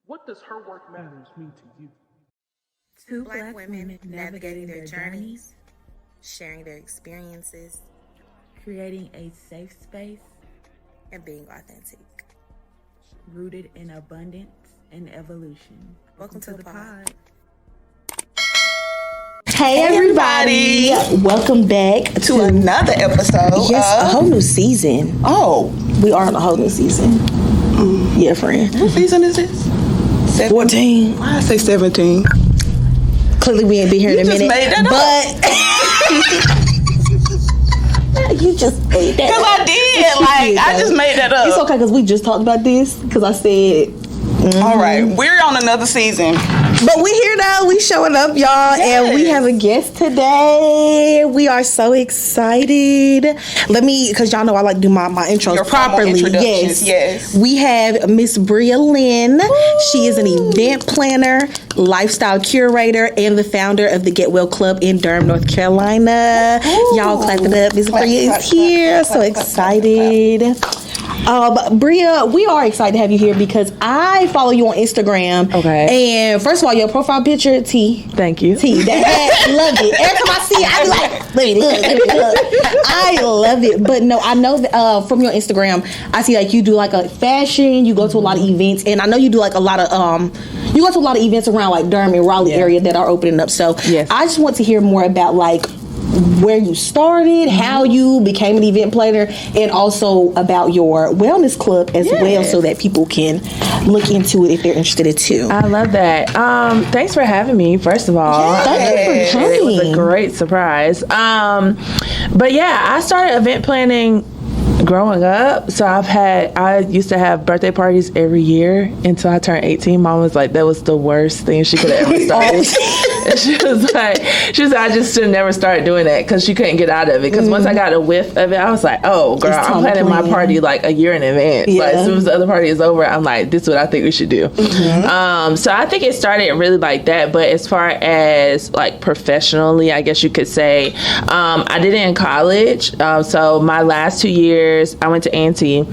What does her work matters mean to you? Two Black women navigating their journeys, sharing their experiences, creating a safe space, and being authentic. Rooted in abundance and evolution. Welcome to the pod. Hey everybody! Welcome back to another episode. Yes, a whole new season. Oh, we are on a whole new season. Yeah, friend. What season is this? 14. Why I say 17? Clearly, we ain't been here in a minute. Made that but you just made that. Because I did. I just made that up. It's okay because we just talked about this. Because I said. All right, we're on another season. But we here now. We showing up, y'all. Yes. And we have a guest today. We are so excited. Because y'all know I like to do my intros Your properly. Yes. We have Miss ByBriaLynn. She is an event planner, lifestyle curator, and the founder of the Get Well Club in Durham, North Carolina. Ooh. Y'all clap it up. Miss Bria is here. So excited. Bria, we are excited to have you here because I follow you on Instagram. Okay. And first of all, your profile picture, T. Thank you. T. Love it. Every time I see it, I be like, let me look. I love it. But no, I know that from your Instagram, I see like you do like a fashion, you go to a lot of events, and I know you do like a lot of you go to a lot of events around like Durham and Raleigh area that are opening up. So yes. I just want to hear more about like where you started, how you became an event planner, and also about your wellness club as well, so that people can look into it if they're interested in too. I love that. Thanks for having me, first of all. Thank you for coming. It was a great surprise. But yeah, I started event planning growing up. So I used to have birthday parties every year until I turned 18. Mom was like, that was the worst thing she could have ever started. And she was like, I just should never start doing that because she couldn't get out of it. Because once I got a whiff of it, I was like, oh girl, I'm planning my party like a year in advance. Yeah. Like as soon as the other party is over, I'm like, this is what I think we should do. So I think it started really like that. But as far as like professionally, I guess you could say, I did it in college. So my last 2 years, I went to A&T.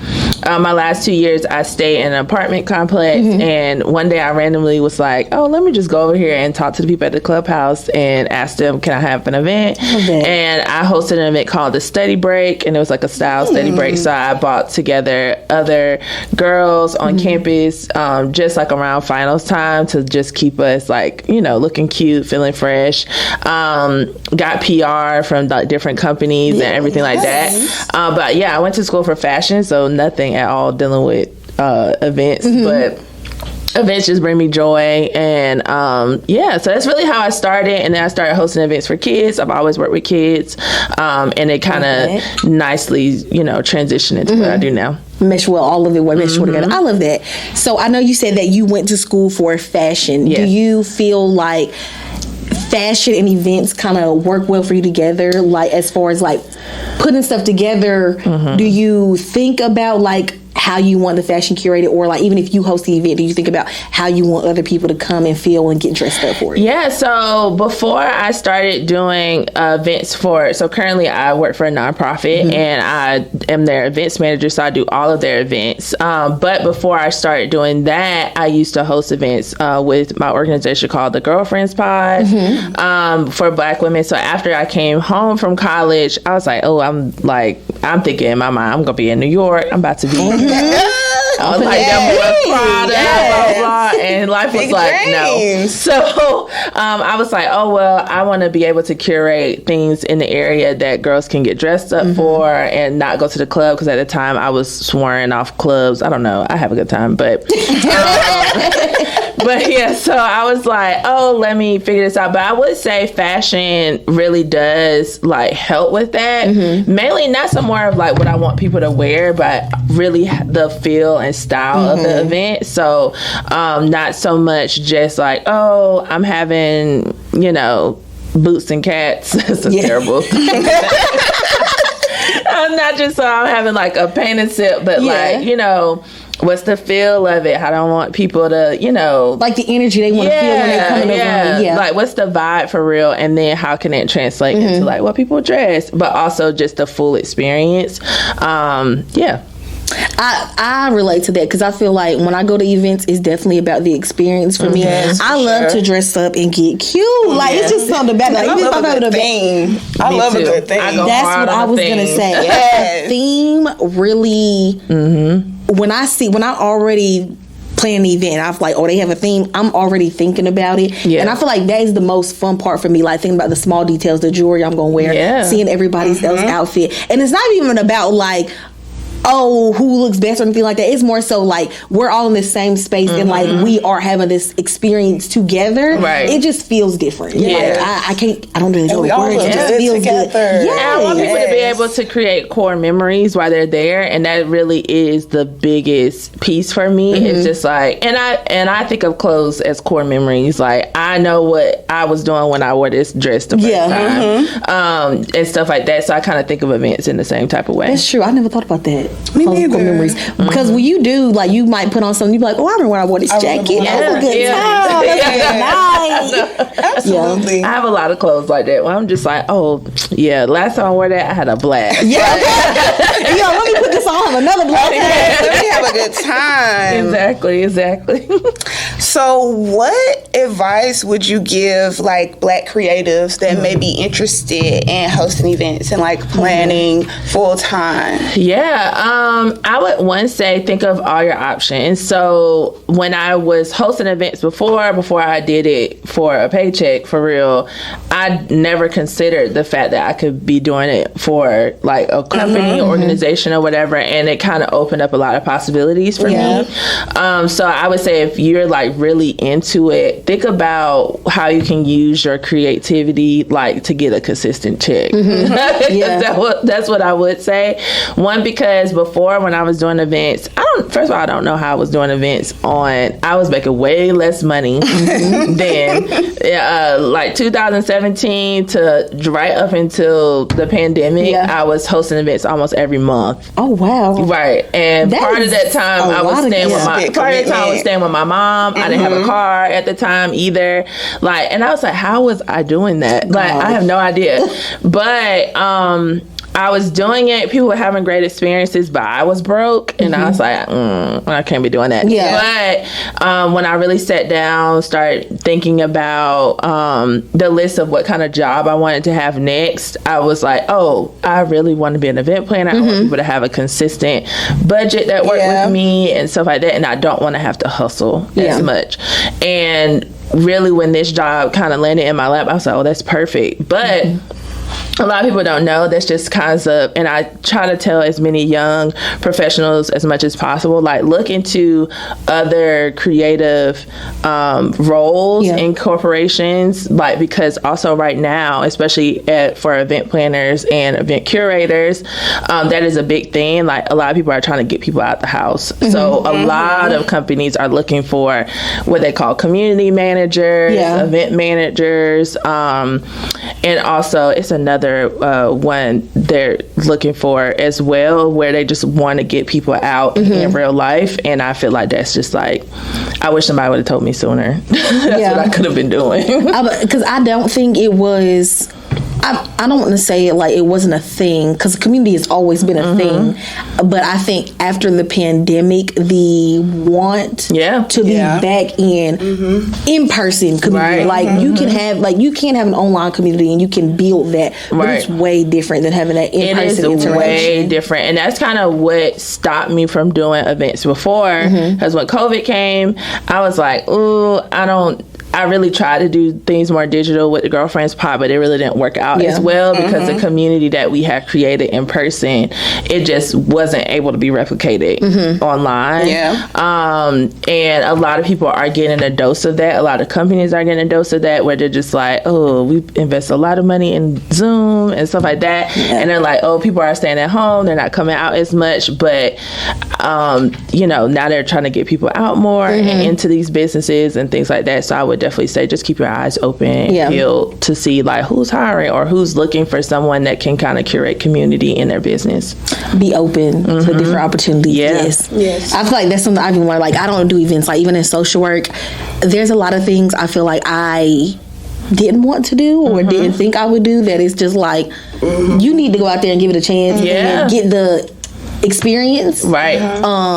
My last 2 years, I stayed in an apartment complex. And one day I randomly was like, oh, let me just go over here and talk to the people at the clubhouse and ask them, can I have an event? And I hosted an event called the Study Break, and it was like a style study break. So I brought together other girls on campus, just like around finals time to just keep us like, looking cute, feeling fresh. Got PR from like different companies and everything like that. But yeah, I went to school for fashion, so nothing at all dealing with events, but events just bring me joy. And so that's really how I started. And then I started hosting events for kids. I've always worked with kids, and it kind of nicely transitioned into what I do now. Mesh well, all of it mesh well together. I love that. So I know you said that you went to school for fashion. Do you feel like fashion and events kind of work well for you together, like as far as like putting stuff together? Do you think about like how you want the fashion curated, or like even if you host the event, do you think about how you want other people to come and feel and get dressed up for it? Yeah, so before I started doing events so currently I work for a nonprofit and I am their events manager, so I do all of their events. But before I started doing that, I used to host events with my organization called the Girlfriends Pod for Black women. So after I came home from college, I was like, I'm thinking in my mind, I'm gonna be in New York. I'm about to be I was like, that blah, blah, blah. And life was like, no. So I was like, oh, well, I want to be able to curate things in the area that girls can get dressed up for and not go to the club. Because at the time I was swearing off clubs. I don't know. I have a good time. But but yeah, so I was like, oh, let me figure this out. But I would say fashion really does like help with that. Mainly not so more of like what I want people to wear, but really the feel and style of the event. So not so much just like, oh, I'm having, boots and cats. It's a terrible thing. Not just so I'm having like a paint and sip, but like, what's the feel of it? How do I want people to, like the energy they want to feel when they're coming over? Yeah. Like, what's the vibe for real? And then how can it translate into like what people dress, but also just the full experience? I relate to that because I feel like when I go to events, it's definitely about the experience for me. I love to dress up and get cute. Like it's just something about it. Like, I love a good theme. I love a good theme. That's what I was gonna say. Yes. A theme really. When I already plan an event, I'm like, oh, they have a theme. I'm already thinking about it, and I feel like that is the most fun part for me. Like thinking about the small details, the jewelry I'm gonna wear, seeing everybody else's outfit, and it's not even about like, oh, who looks best or anything like that. It's more so like we're all in the same space and like we are having this experience together. Right. It just feels different. Like, I don't really know the word. It just feels together. good. Yeah, I want people to be able to create core memories while they're there, and that really is the biggest piece for me. It's just like, and I think of clothes as core memories. Like I know what I was doing when I wore this dress the first time, and stuff like that. So I kind of think of events in the same type of way. That's true. I never thought about that. Me neither. Memories. Because when you do, like, you might put on something, you be like, oh, I remember when I wore this jacket. That was a good time. That was a good night. Absolutely. I have a lot of clothes like that where I'm just like, oh, yeah, last time I wore that, I had a blast. Yo, let me put this on. Have another blast. Let me have a good time. Exactly. So what advice would you give like Black creatives that may be interested in hosting events and like planning full time? Yeah, I would once say think of all your options. So when I was hosting events before I did it for a paycheck for real, I never considered the fact that I could be doing it for like a company, organization or whatever, and it kind of opened up a lot of possibilities for me. So I would say if you're like really into it, think about how you can use your creativity like to get a consistent check. That's what I would say. One, because before when I was doing events, first of all, I don't know how I was doing events I was making way less money then. Like 2017 to right up until the pandemic, I was hosting events almost every month. Oh wow! Right, and part of that time I was staying with my mom. I didn't have a car at the time either. Like, and I was like, how was I doing that? Like, I have no idea. But I was doing it. People were having great experiences, but I was broke, and I was like, I can't be doing that. But when I really sat down, started thinking about the list of what kind of job I wanted to have next, I was like, oh, I really want to be an event planner. I want people to have a consistent budget that work with me and stuff like that, and I don't want to have to hustle as much. And really, when this job kind of landed in my lap, I was like, oh, that's perfect. But a lot of people don't know that's just kinds of, and I try to tell as many young professionals as much as possible, like look into other creative roles in corporations, like because also right now, especially for event planners and event curators, that is a big thing. Like a lot of people are trying to get people out the house. So a lot of companies are looking for what they call community managers, event managers, and also it's another one they're looking for as well, where they just want to get people out in real life. And I feel like that's just like, I wish somebody would have told me sooner. That's what I could have been doing. Because I don't think it was, I don't want to say it like it wasn't a thing, because community has always been a thing. But I think after the pandemic, the want to be back in person community, like you can have, like you can have an online community and you can build that, but it's way different than having that in person interaction. It is way different, and that's kind of what stopped me from doing events before. Because when COVID came, I was like, ooh, I really tried to do things more digital with the Girlfriends Pod, but it really didn't work out as well because the community that we had created in person, it just wasn't able to be replicated online. And a lot of people are getting a dose of that. A lot of companies are getting a dose of that, where they're just like, oh, we invest a lot of money in Zoom and stuff like that. And they're like, oh, people are staying at home. They're not coming out as much. But, now they're trying to get people out more and into these businesses and things like that. So I would definitely say just keep your eyes open, peeled to see like who's hiring or who's looking for someone that can kind of curate community in their business. Be open to different opportunities. Yes. I feel like that's something I've been learning. Like I don't do events, like even in social work, there's a lot of things I feel like I didn't want to do or didn't think I would do, that it's just like you need to go out there and give it a chance and get the experience, right?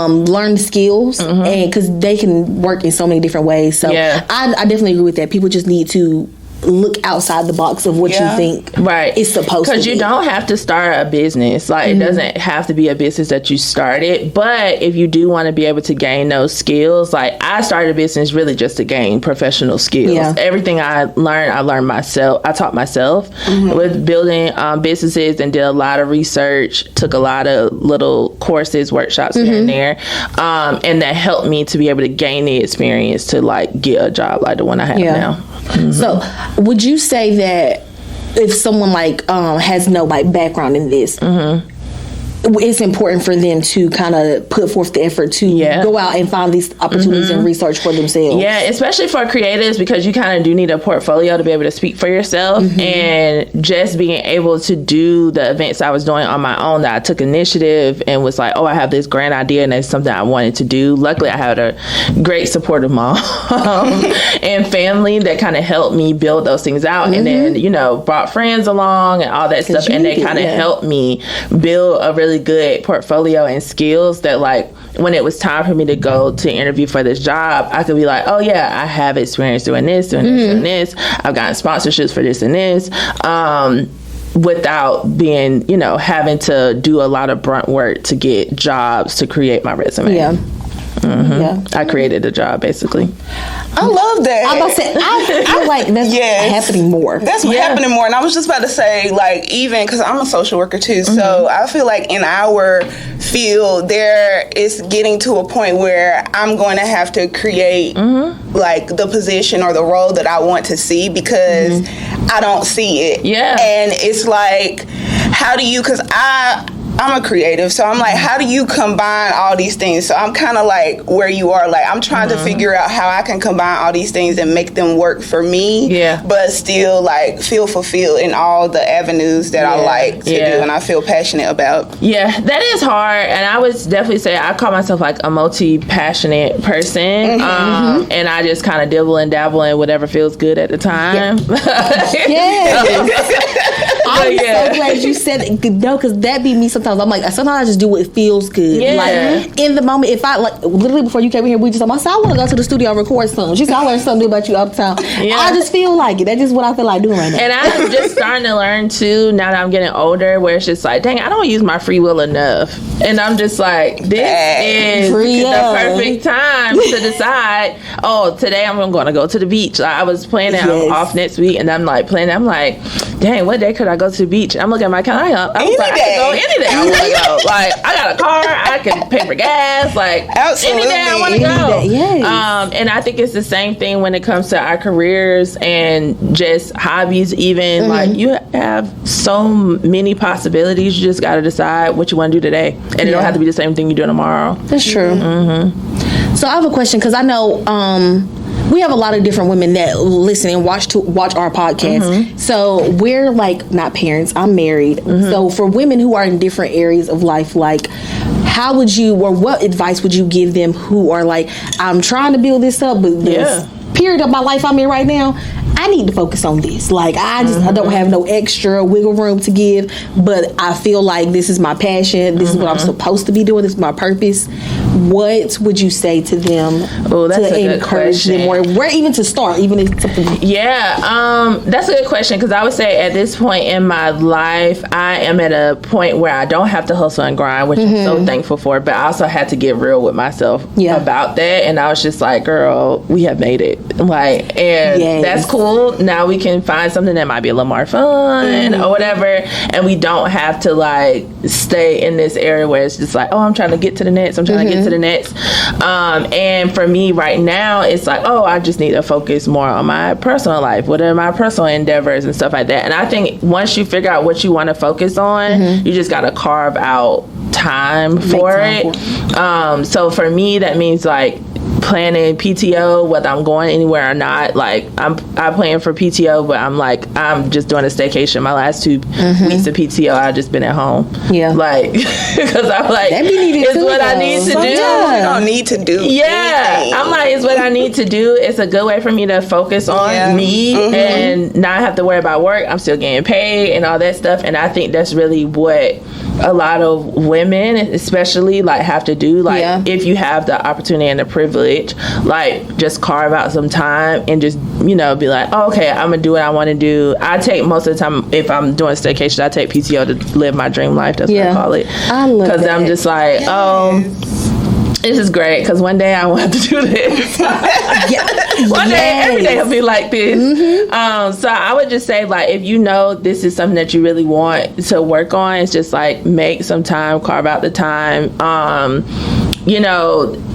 Learn skills, and because they can work in so many different ways. So I definitely agree with that. People just need to look outside the box of what you think it's supposed to be. Because you don't have to start a business. Like, it doesn't have to be a business that you started. But if you do want to be able to gain those skills, like, I started a business really just to gain professional skills. Everything I learned myself. I taught myself with building businesses, and did a lot of research, took a lot of little courses, workshops here and there. And that helped me to be able to gain the experience to, like, get a job like the one I have now. So would you say that if someone like has no like background in this, it's important for them to kind of put forth the effort to go out and find these opportunities and research for themselves? Yeah, especially for creatives, because you kind of do need a portfolio to be able to speak for yourself. And just being able to do the events I was doing on my own, that I took initiative and was like, oh, I have this grand idea and it's something I wanted to do. Luckily, I had a great supportive mom and family that kind of helped me build those things out. And then, you know, brought friends along and all that stuff. And they kind of helped me build a really good portfolio and skills that, like, when it was time for me to go to interview for this job, I could be like, oh yeah, I have experience doing this, doing this. I've gotten sponsorships for this and this. Without being, you know, having to do a lot of brunt work to get jobs to create my resume. I created a job, basically. I love that. I'm about to say, I feel like that's happening more. That's happening more. And I was just about to say, like, even because I'm a social worker too, so I feel like in our field, there is getting to a point where I'm going to have to create like the position or the role that I want to see, because I don't see it. And it's like, how do you, because I'm a creative, so I'm like, how do you combine all these things? So I'm kind of like where you are. Like, I'm trying to figure out how I can combine all these things and make them work for me, but still, like, feel fulfilled in all the avenues that I like to do and I feel passionate about. Yeah, that is hard. And I would definitely say I call myself, like, a multi-passionate person. And I just kind of dibble and dabble in whatever feels good at the time. I'm so glad you said it. No, because that be me sometimes. I'm like, sometimes I just do what feels good. Like, in the moment, if I, like, literally before you came in here, we just talking, I said, I want to go to the studio and record something. She said, I learned something new about you uptown. I just feel like it. That's just what I feel like doing right now. And I'm just starting to learn too, now that I'm getting older, where it's just like, dang, I don't use my free will enough. And I'm just like, this is the perfect time to decide, oh, today I'm going to go to the beach. Like, I was planning, I'm off next week, and I'm like planning, I'm like, dang, what day could I go to the beach? I'm looking at my calendar. I was like, I can go any day I want to go. Like, I got a car, I can pay for gas. Like, any day I want to go. And I think it's the same thing when it comes to our careers and just hobbies. Even like, you have so many possibilities. You just got to decide what you want to do today, and it don't have to be the same thing you do tomorrow. That's true. So I have a question, because I know we have a lot of different women that listen and watch our podcast. So we're like not parents. I'm married. So for women who are in different areas of life, like, how would you, or what advice would you give them who are like, I'm trying to build this up, but this period of my life I'm in right now, I need to focus on this. Like, I don't have no extra wiggle room to give, but I feel like this is my passion. This is what I'm supposed to be doing. This is my purpose. What would you say to them to encourage them, or where even to start, even if something? That's a good question, because I would say at this point in my life, I am at a point where I don't have to hustle and grind, which I'm so thankful for, but I also had to get real with myself about that. And I was just like, girl, we have made it. Like, and that's cool. Now we can find something that might be a little more fun or whatever, and we don't have to, like, stay in this area where it's just like, oh, I'm trying to get to the next, I'm trying to get to the next. And for me right now, it's like, oh, I just need to focus more on my personal life, what are my personal endeavors and stuff like that. And I think once you figure out what you want to focus on, you just got to carve out time for it. So for me, that means, like, planning PTO, whether I'm going anywhere or not. Like I plan for PTO, but I'm just doing a staycation. My last 2 weeks of PTO, I've just been at home. Yeah, like because I'm like it's what I need to do. You don't need to do. Anything. I'm like it's what I need to do. It's a good way for me to focus on me and not have to worry about work. I'm still getting paid and all that stuff, and I think that's really what a lot of women especially like have to do. Like if you have the opportunity and the privilege, like just carve out some time and just be like, oh, okay, I'm gonna do what I want to do. I take most of the time, if I'm doing staycation, I take PTO to live my dream life. That's what I call it. I love that. Because I'm just like, this is great because one day I won't have to do this. One day, every day will be like this. So I would just say, like, if you know this is something that you really want to work on, it's just like make some time, carve out the time.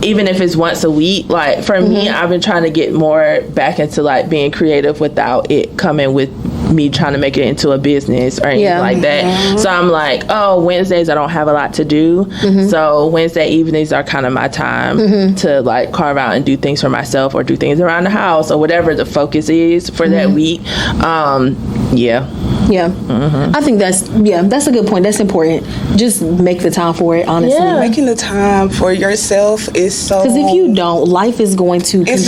Even if it's once a week, like for me, I've been trying to get more back into like being creative without it coming with me trying to make it into a business or anything like that. So I'm like, oh, Wednesdays I don't have a lot to do. So Wednesday evenings are kind of my time to like carve out and do things for myself or do things around the house or whatever the focus is for that week. I think that's a good point. That's important. Just make the time for it, honestly. Making the time for yourself is so, because if you don't, life is going to go. It'll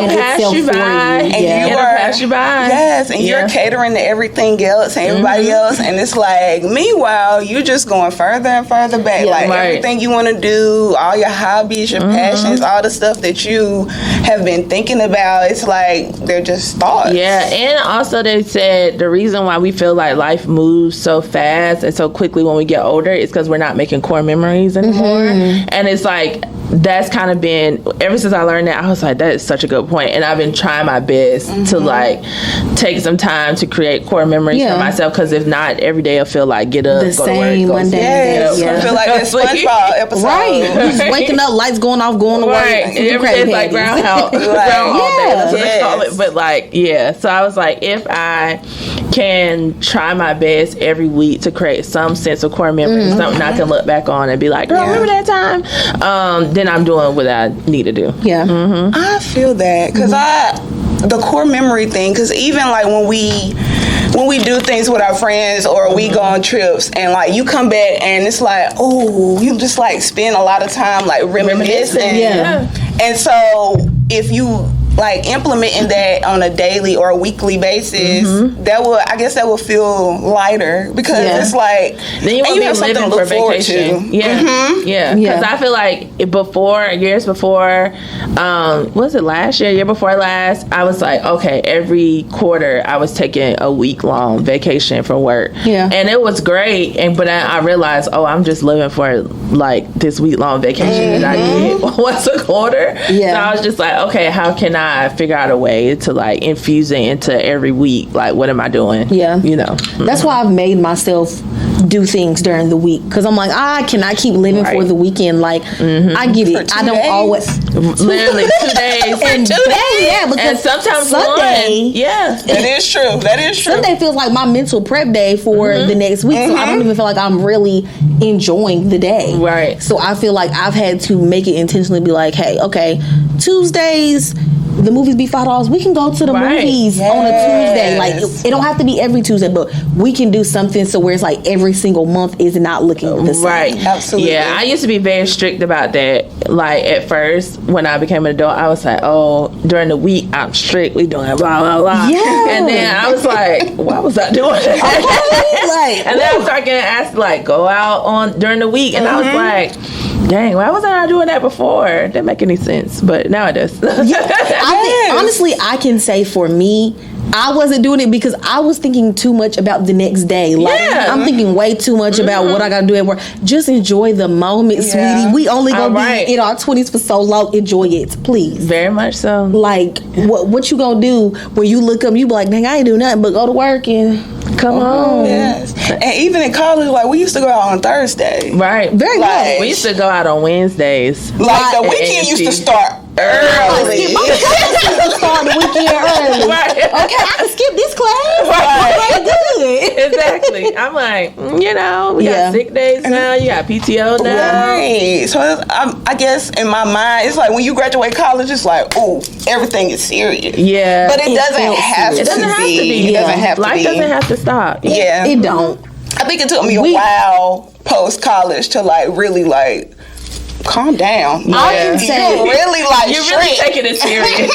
pass you by. It'll pass you by. Yes, and you're catering to everything else and everybody else, and it's like, meanwhile, you're just going further and further back. Everything you want to do, all your hobbies, your passions, all the stuff that you have been thinking about, it's like they're just thoughts. Yeah, and also they said the reason why we feel like life moves so fast and so quickly when we get older is because we're not making core memories anymore. And it's like that's kind of been, ever since I learned that, I was like, that is such a good point. And I've been trying my best to like take some time to create core memories for myself, because if not, every day I feel like get up, the go same to work, I feel like that SpongeBob episode. Just waking up, lights going off, going to work. Every day it's like Groundhog Day. That's what they call it. But like, so I was like, if I can try my best every week to create some sense of core memory, something I can look back on and be like, girl, remember that time? Then I'm doing what I need to do. I feel that because the core memory thing, because even like when we do things with our friends or we go on trips and like you come back and it's like, oh, you just like spend a lot of time like reminiscing. And so if you like implementing that on a daily or a weekly basis, that will feel lighter, because it's like then you won't be living for vacation. Because I feel like years before, was it last year before last, I was like, okay, every quarter I was taking a week-long vacation from work, and it was great, but I realized, oh, I'm just living for like this week-long vacation that I get once a quarter. So I was just like, okay, how can I figure out a way to like infuse it into every week? Like, what am I doing? That's why I've made myself do things during the week, because I'm like, I cannot keep living for the weekend. Like, I get it. I don't always literally 2 days and 2 days, because and sometimes Sunday, that is true. Sunday feels like my mental prep day for the next week, so I don't even feel like I'm really enjoying the day. So I feel like I've had to make it intentionally be like, hey, okay, Tuesdays the movies be $5. We can go to the movies on a Tuesday. Like it don't have to be every Tuesday, but we can do something so where it's like every single month is not looking the same. Absolutely. Yeah, I used to be very strict about that. Like at first, when I became an adult, I was like, oh, during the week I'm strictly doing blah blah blah. And then I was like, why was I doing that? And then I started getting asked to like go out on during the week, and I was like, dang, why wasn't I doing that before? Didn't make any sense, but now it does. I think, honestly, I can say for me, I wasn't doing it because I was thinking too much about the next day. Like I'm thinking way too much about what I gotta do at work. Just enjoy the moment, sweetie. We only gonna be in our 20s for so long. Enjoy it, please. Very much so. Like what you gonna do when you look up? You be like, dang, I ain't do nothing but go to work and come home. And even in college, like we used to go out on Thursday. Very good. We used to go out on Wednesdays. Like the weekend used to start early. Start the weekend early. Okay, I can skip this class. Okay, good. Exactly. I'm like, we got sick days now. You got PTO now. Right. So I guess in my mind, it's like when you graduate college, it's like, oh, everything is serious. Yeah. But it doesn't have to be. It doesn't have to be. Life doesn't have to stop. Yeah. It don't. I think it took me a while post college to like really like calm down. Yeah. I can say you really like you're really taking it serious.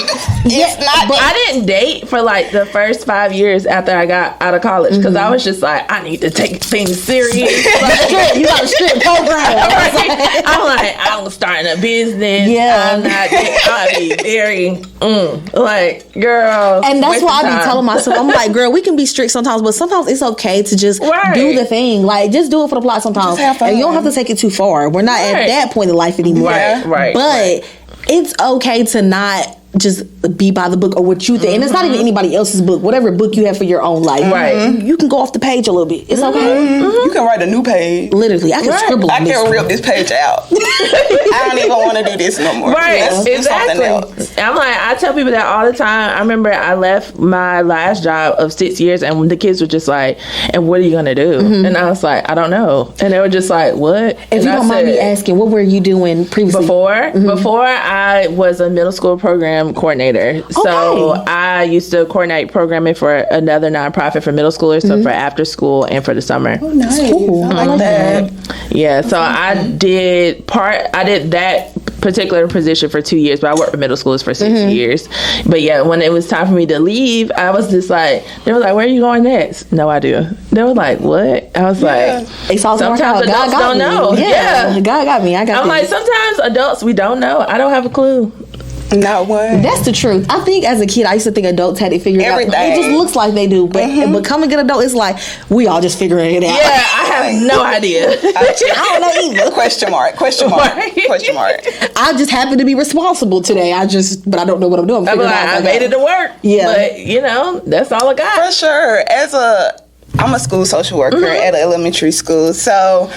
It's not. But I didn't date for like the first 5 years after I got out of college because I was just like, I need to take things serious. you got a strict program. I'm like, I'm starting a business. Yeah. I'm not. I'll be very like, girl. And that's why I be telling myself, I'm like, girl, we can be strict sometimes, but sometimes it's okay to just do the thing. Like, just do it for the plot sometimes. Just have fun. And you don't have to take it too far. We're not at that point in life anymore. Right. But it's okay to not just be by the book or what you think. And it's not even anybody else's book. Whatever book you have for your own life. Right. You can go off the page a little bit. It's okay. You can write a new page. Literally. I can scribble I on this. can rip this page out. I don't even want to do this no more. Right, Let's do something else. exactly. I'm like, I tell people that all the time. I remember I left my last job of 6 years, and the kids were just like, "And what are you gonna do?" And I was like, "I don't know." And they were just like, "What?" If you don't mind me asking, what were you doing previously? Before I was a middle school program coordinator. So I used to coordinate programming for another nonprofit for middle schoolers, so for after school and for the summer. Oh, nice. Cool. I like that. Yeah, so I did that particular position for 2 years, but I worked with middle schoolers for 6 years. But yeah, when it was time for me to leave, I was just like, they were like, "Where are you going next?" No idea. They were like, "What?" I was like, Sometimes adults don't know. Yeah. God got me. I'm like, sometimes adults, we don't know. I don't have a clue. Not one. That's the truth. I think as a kid, I used to think adults had it figured Everything. out. It just looks like they do. But becoming an adult, it's like, we all just figuring it out. Yeah, I have no idea. I don't know either. Question mark. I just happen to be responsible today. but I don't know what I'm doing. I'm like, I made it to work. Yeah. But, that's all I got. For sure. I'm a school social worker at an elementary school. So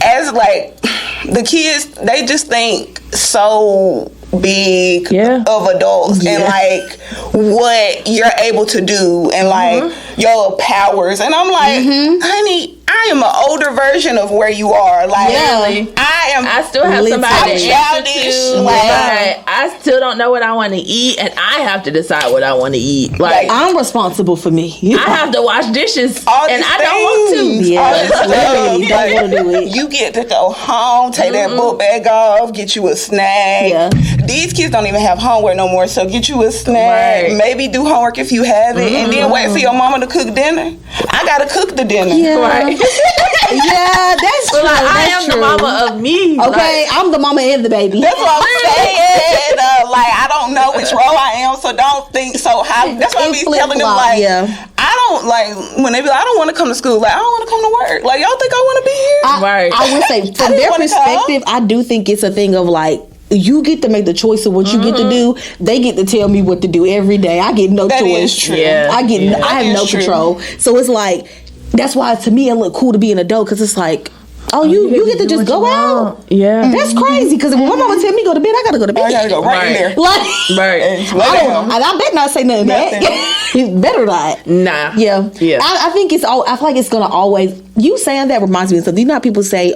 as like the kids, they just think so big of adults and like what you're able to do and like your powers. And I'm like, honey, I am an older version of where you are. Like, I still have somebody to answer to. Like, I still don't know what I want to eat, and I have to decide what I want to eat. Like, I'm responsible for me. I have to wash dishes, and I don't want to. Yeah, literally, don't want to do it. You get to go home, take that book bag off, get you a snack. Yeah. These kids don't even have homework no more, so get you a snack. Right. Maybe do homework if you have it, and then wait for your mama to cook dinner. I gotta cook the dinner. Yeah. Right. Yeah, that's true. Like, I am the mama of me. Okay, I'm the mama and the baby. That's what I'm saying. Like, I don't know which role I am, so don't think so high. That's why I be telling them, like, I don't, like, when they be like, I don't want to come to school, like, I don't want to come to work. Like, y'all think I want to be here? I would say, from their perspective, I do think it's a thing of, like, you get to make the choice of what you get to do. They get to tell me what to do every day. I get no choice. That is true. Yeah. I have no control. So it's like, that's why to me it look cool to be an adult, because it's like, you get to just go out. Yeah, that's crazy. Because when my mama tell me go to bed, I gotta go to bed. I gotta go right in there. Like, I bet not say nothing bad. It better not. Nah. Yeah. I think it's all. I feel like it's gonna always. You saying that reminds me of something. You know how people say,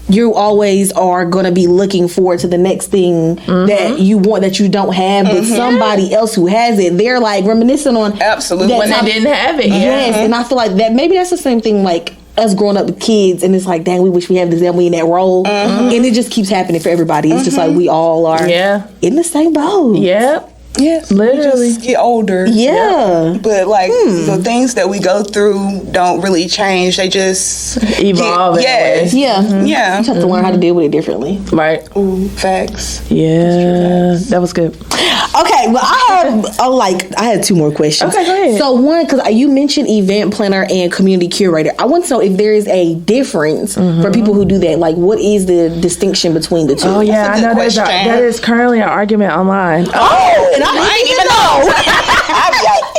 you always are going to be looking forward to the next thing that you want that you don't have, but somebody else who has it, they're like reminiscing on absolutely when they didn't have it. Yes, and I feel like that maybe that's the same thing like us growing up with kids, and it's like, dang, we wish we had this and we in that role, and it just keeps happening for everybody. It's just like we all are in the same boat. Yeah. Yes, literally. We just get older. Yeah. But like the things that we go through don't really change. They just evolve. Yes. Yeah. Yeah. You have to learn how to deal with it differently. Right. Ooh, facts. Yeah. That was good. Okay, well, I had two more questions. Okay, go ahead. So one, because you mentioned event planner and community curator. I want to know if there is a difference for people who do that. Like, what is the distinction between the two? Oh, yeah, I know that is currently an argument online. And I didn't even know.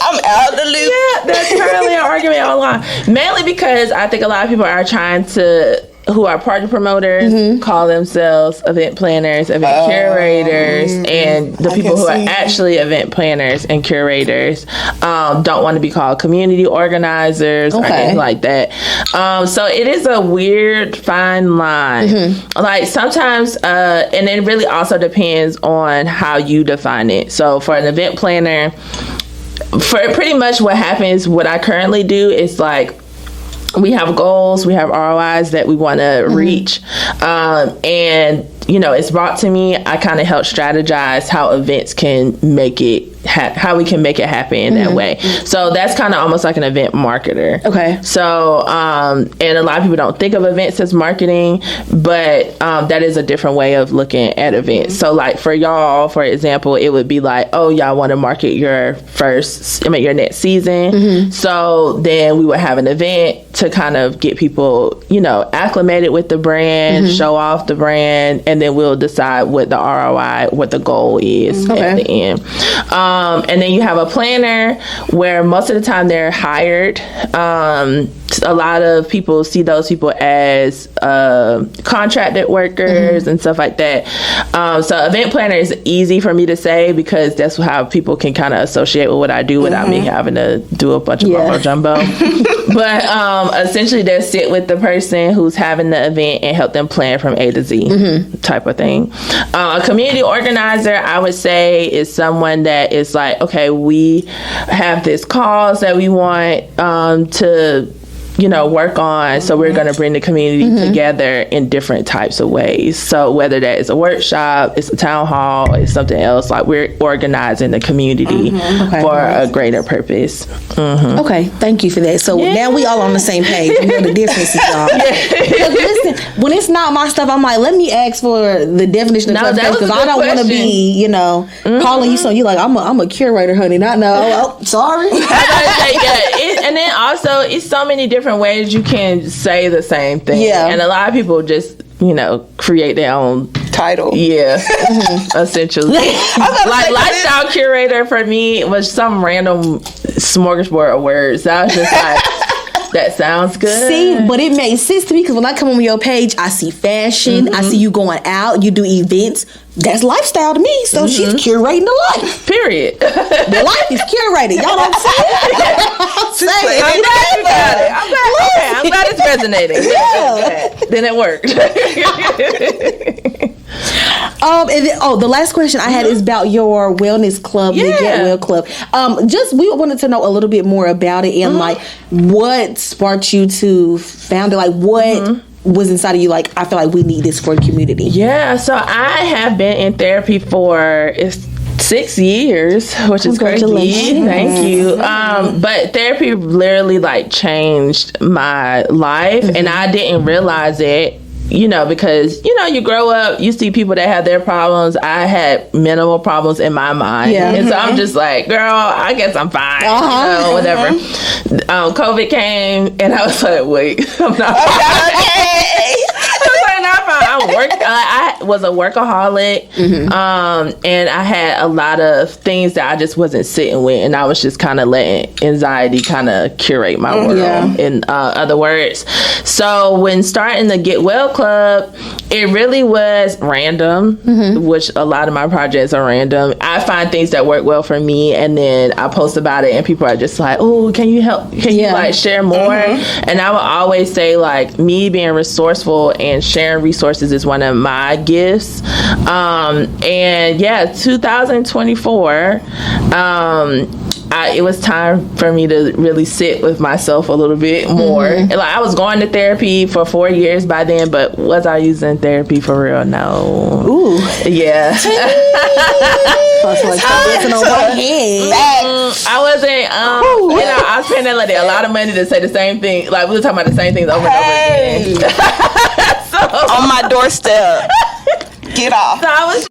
I'm out of the loop. Yeah, there's currently an argument online. Mainly because I think a lot of people are trying to who are party promoters call themselves event planners, event curators, and the people who are actually event planners and curators don't want to be called community organizers or anything like that. So it is a weird fine line. Like sometimes, and it really also depends on how you define it. So for an event planner, for pretty much what happens, what I currently do is like, we have goals, we have ROIs that we want to reach, and it's brought to me. I kind of help strategize how events can make it how we can make it happen in that way. So that's kind of almost like an event marketer. Okay. So and a lot of people don't think of events as marketing, but that is a different way of looking at events. So like for y'all, for example, it would be like, oh, y'all want to market your your next season. So then we would have an event to kind of get people, acclimated with the brand, show off the brand, and then we'll decide what the ROI, what the goal is at the end. And then you have a planner where most of the time they're hired. A lot of people see those people as contracted workers and stuff like that. So event planner is easy for me to say because that's how people can kind of associate with what I do without me having to do a bunch of mumbo jumbo. But essentially they sit with the person who's having the event and help them plan from A to Z type of thing. A community organizer, I would say, is someone that is like, okay, we have this cause that we want to work on, so we're going to bring the community together in different types of ways. So whether that is a workshop, it's a town hall, it's something else, like we're organizing the community for a greater purpose. Okay, thank you for that. So now we all on the same page. We know the differences, y'all. Listen, when it's not my stuff, I'm like, let me ask for the definition of stuff because I don't want to be, calling you something. You like, I'm a curator, honey. Not no. Oh, sorry. And then also, it's so many different ways you can say the same thing. Yeah. And a lot of people just, create their own title. Yeah. Essentially. Like lifestyle curator for me was some random smorgasbord of words. I was just like, that sounds good. See, but it makes sense to me because when I come on your page, I see fashion. I see you going out. You do events. That's lifestyle to me. So she's curating the life. Period. The life is curated. Y'all know what I'm saying? I'm glad you got it. I'm glad it's resonating. Yeah. Then it worked. And then, the last question I had is about your wellness club, the Get Well Club. We wanted to know a little bit more about it and like what sparked you to found it. Like what was inside of you? Like I feel like we need this for the community. Yeah. So I have been in therapy for 6 years, which is crazy. Thank you. But therapy literally like changed my life, and I didn't realize it. Because, you grow up, you see people that have their problems. I had minimal problems in my mind. Yeah. And so I'm just like, girl, I guess I'm fine. Whatever. COVID came, and I was like, wait, I'm not fine. Okay. I was a workaholic, and I had a lot of things that I just wasn't sitting with, and I was just kind of letting anxiety kind of curate my world, in other words. So when starting the Get Well Club, it really was random, which a lot of my projects are random. I find things that work well for me, and then I post about it, and people are just like, oh, can you help? Can you like share more? And I would always say like me being resourceful and sharing resources is one of my gifts. 2024, it was time for me to really sit with myself a little bit more. Like I was going to therapy for 4 years by then, but was I using therapy for real? No. Ooh. Yeah. I wasn't. I was paying that lady a lot of money to say the same thing. Like we were talking about the same things over and over again. On my doorstep. Get off. So I was